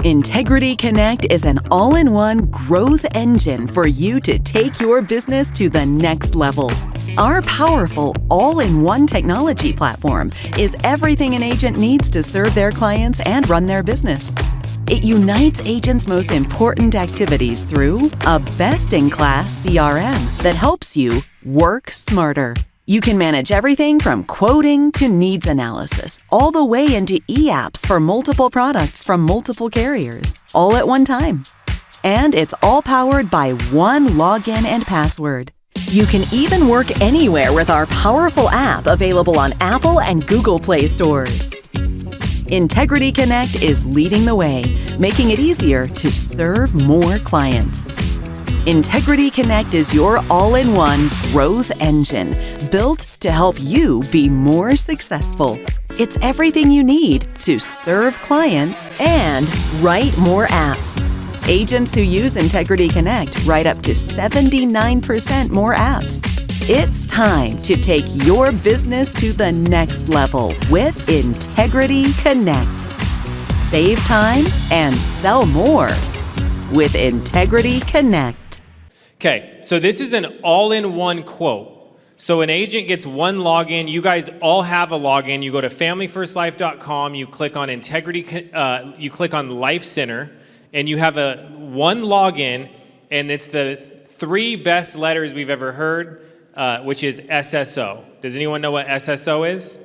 Integrity Connect is an all-in-one growth engine for you to take your business to the next level. Our powerful all-in-one technology platform is everything an agent needs to serve their clients and run their business. It unites agents' most important activities through a best-in-class CRM that helps you work smarter. You can manage everything from quoting to needs analysis, all the way into e-apps for multiple products from multiple carriers, all at one time. And it's all powered by one login and password. You can even work anywhere with our powerful app available on Apple and Google Play stores. Integrity Connect is leading the way, making it easier to serve more clients. Integrity Connect is your all-in-one growth engine built to help you be more successful. It's everything you need to serve clients and write more apps. Agents who use Integrity Connect write up to 79% more apps. It's time to take your business to the next level with Integrity Connect. Save time and sell more with Integrity Connect. Okay, so this is an all-in-one quote. So an agent gets one login. You guys all have a login. You go to familyfirstlife.com. You click on you click on Life Center, and you have one login, and it's the three best letters we've ever heard, which is SSO. Does anyone know what SSO is?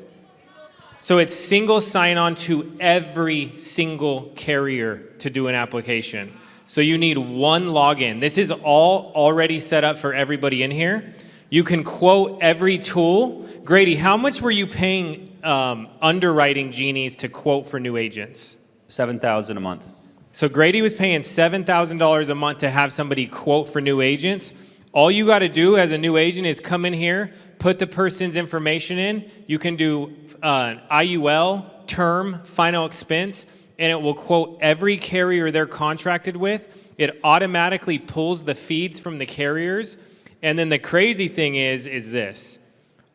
So it's single sign-on to every single carrier to do an application. So you need one login. This is all already set up for everybody in here. You can quote every tool. Grady, how much were you paying underwriting genies to quote for new agents? $7,000 a month. So Grady was paying $7,000 a month to have somebody quote for new agents. All you got to do as a new agent is come in here, put the person's information in. You can do IUL, term, final expense, and it will quote every carrier they're contracted with. It automatically pulls the feeds from the carriers. And then the crazy thing is this.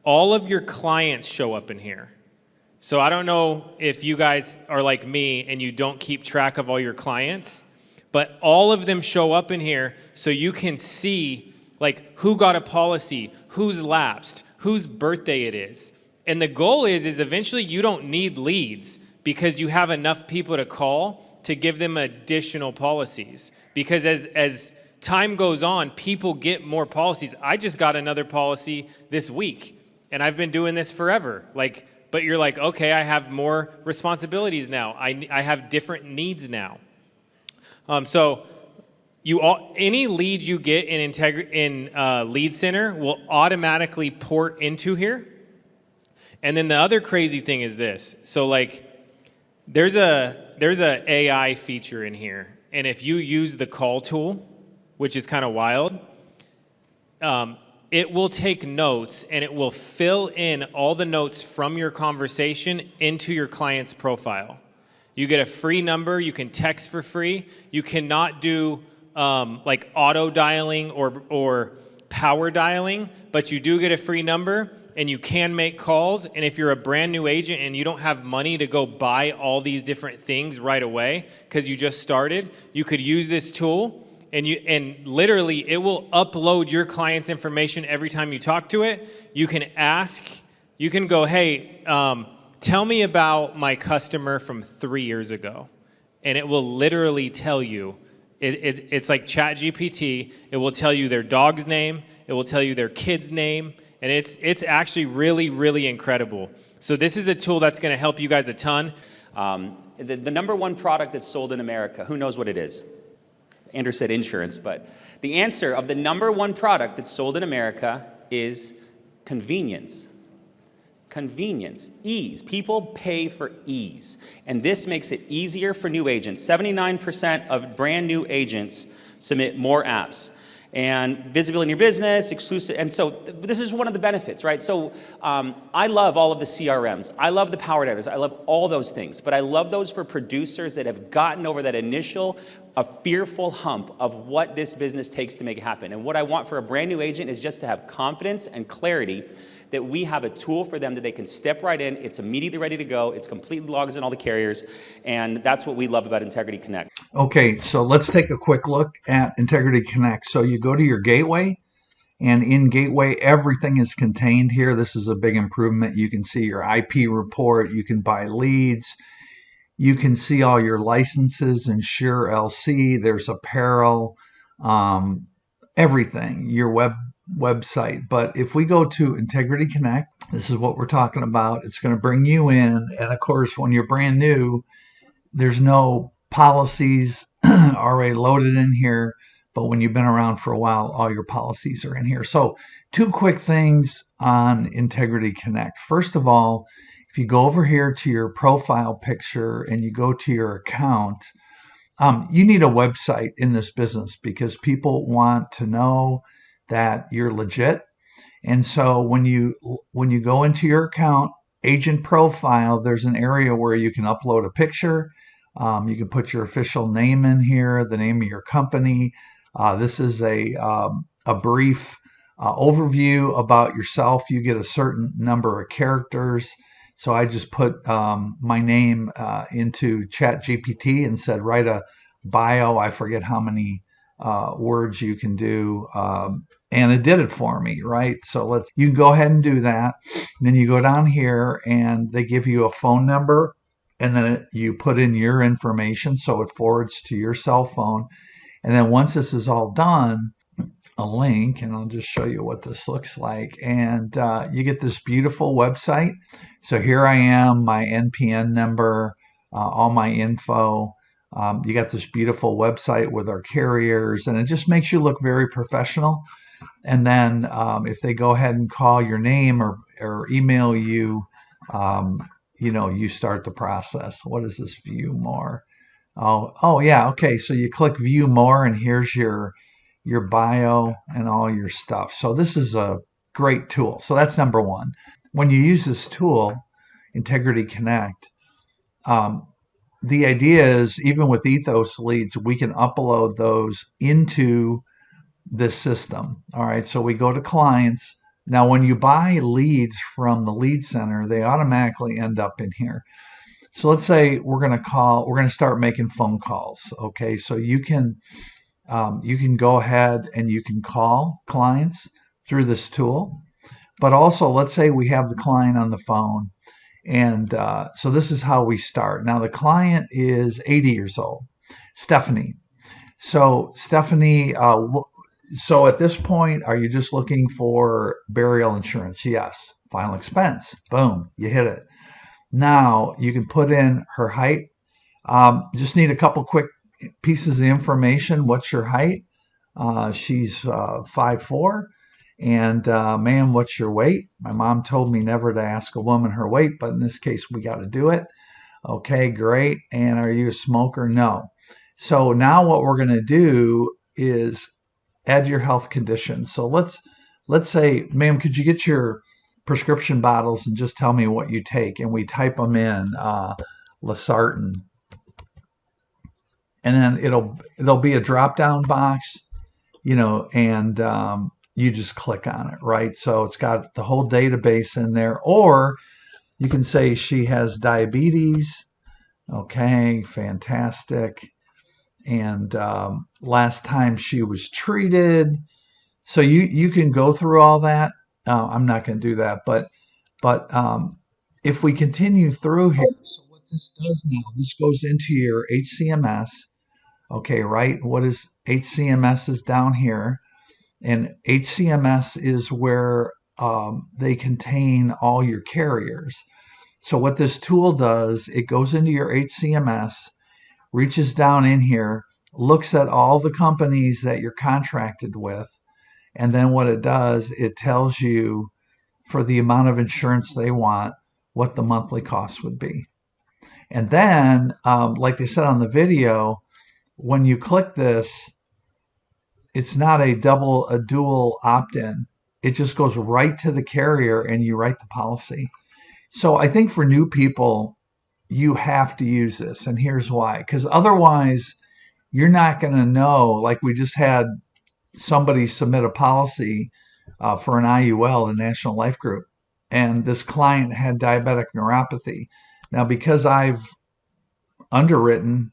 All of your clients show up in here. So I don't know if you guys are like me and you don't keep track of all your clients, but all of them show up in here so you can see like who got a policy, who's lapsed, whose birthday it is. And the goal is eventually you don't need leads, because you have enough people to call to give them additional policies. Because as time goes on, people get more policies. I just got another policy this week, and I've been doing this forever. But you're like, okay, I have more responsibilities now. I have different needs now. So any lead you get in Lead Center will automatically port into here. And then the other crazy thing is this. So there's a AI feature in here, and if you use the call tool, which is kind of wild, it will take notes and it will fill in all the notes from your conversation into your client's profile. You get a free number. You can text for free. You cannot do like auto dialing or power dialing, but you do get a free number. And you can make calls, and if you're a brand new agent and you don't have money to go buy all these different things right away because you just started, you could use this tool, and literally it will upload your client's information every time you talk to it. You can ask, you can go, hey, tell me about my customer from 3 years ago, and it will literally tell you. It's like ChatGPT. It will tell you their dog's name. It will tell you their kid's name. And it's actually really, really incredible. So this is a tool that's going to help you guys a ton. The number one product that's sold in America, who knows what it is? Andrew said insurance, but the answer of the number one product that's sold in America is convenience. Convenience, ease. People pay for ease. And this makes it easier for new agents. 79% of brand new agents submit more apps. And visibility in your business, exclusive, and so this is one of the benefits, right? So I love all of the CRMs. I love the power dialers. I love all those things, but I love those for producers that have gotten over that initial fearful hump of what this business takes to make it happen. And what I want for a brand new agent is just to have confidence and clarity that we have a tool for them that they can step right in. It's immediately ready to go. It's completely logs in all the carriers. And that's what we love about Integrity Connect. Okay, so let's take a quick look at Integrity Connect. So you go to your gateway, and in Gateway, everything is contained here. This is a big improvement. You can see your IP report. You can buy leads. You can see all your licenses, Insure LC. There's apparel, everything, your website. But if we go to Integrity Connect, this is what we're talking about. It's going to bring you in. And of course, when you're brand new, there's no policies already loaded in here. But when you've been around for a while, all your policies are in here. So 2 quick things on Integrity Connect. First of all, if you go over here to your profile picture and you go to your account, you need a website in this business because people want to know that you're legit. And so when you go into your account, agent profile, there's an area where you can upload a picture. You can put your official name in here, the name of your company. This is a brief overview about yourself. You get a certain number of characters. So I just put my name into ChatGPT and said, write a bio. I forget how many words you can do. And it did it for me, right? So you can go ahead and do that. Then you go down here and they give you a phone number, and then you put in your information. So it forwards to your cell phone. And then once this is all done, a link, and I'll just show you what this looks like. And you get this beautiful website. So here I am, my NPN number, all my info. You got this beautiful website with our carriers, and it just makes you look very professional. And then if they go ahead and call your name or email you, you start the process. What is this? View more. Oh yeah, okay. So you click view more, and here's your bio and all your stuff. So this is a great tool. So that's number one. When you use this tool, Integrity Connect, the idea is even with ETHOS leads, we can upload those into this system. All right, so we go to clients. Now, when you buy leads from the lead center, they automatically end up in here. So let's say we're going to start making phone calls. Okay, so you can go ahead and you can call clients through this tool. But also, let's say we have the client on the phone. And so this is how we start. Now, the client is 80 years old, Stephanie. So Stephanie, so at this point, are you just looking for burial insurance? Yes. Final expense. Boom, you hit it. Now you can put in her height. Just need a couple quick pieces of information. What's your height? She's 5'4". And ma'am, what's your weight? My mom told me never to ask a woman her weight, but in this case, we got to do it. Okay, great. And are you a smoker? No. So now what we're going to do is add your health conditions. So let's say, ma'am, could you get your prescription bottles and just tell me what you take? And we type them in, Losartan. And then there'll be a drop-down box, and you just click on it, right? So it's got the whole database in there. Or you can say she has diabetes. Okay, fantastic. And last time she was treated. So you can go through all that. I'm not going to do that, but if we continue through here, so what this does now, this goes into your HCMS. Okay, right? What is HCMS is down here, and HCMS is where they contain all your carriers. So what this tool does, it goes into your HCMS, reaches down in here, looks at all the companies that you're contracted with, and then what it does, it tells you for the amount of insurance they want, what the monthly cost would be. And then, like they said on the video, when you click this, it's not a dual opt-in. It just goes right to the carrier and you write the policy. So I think for new people, you have to use this. And here's why. Because otherwise, you're not going to know. Like we just had somebody submit a policy for an IUL, a National Life Group. and this client had diabetic neuropathy. Now, because I've underwritten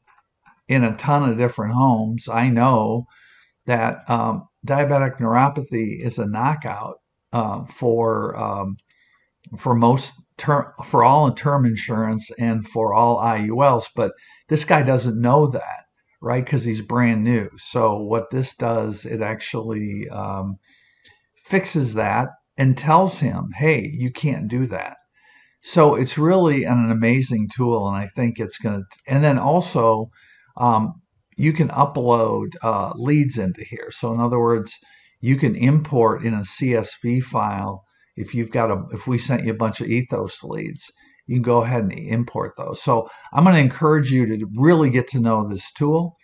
in a ton of different homes, I know that diabetic neuropathy is a knockout for most for all term insurance and for all IULs. But this guy doesn't know that, right? Because he's brand new. So what this does, it actually fixes that and tells him, hey, you can't do that. So it's really an amazing tool, and I think it's going to. And then also, um, you can upload leads into here. So in other words, you can import in a CSV file. If we sent you a bunch of ETHOS leads, you can go ahead and import those. So I'm going to encourage you to really get to know this tool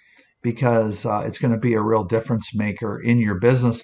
because it's going to be a real difference maker in your business.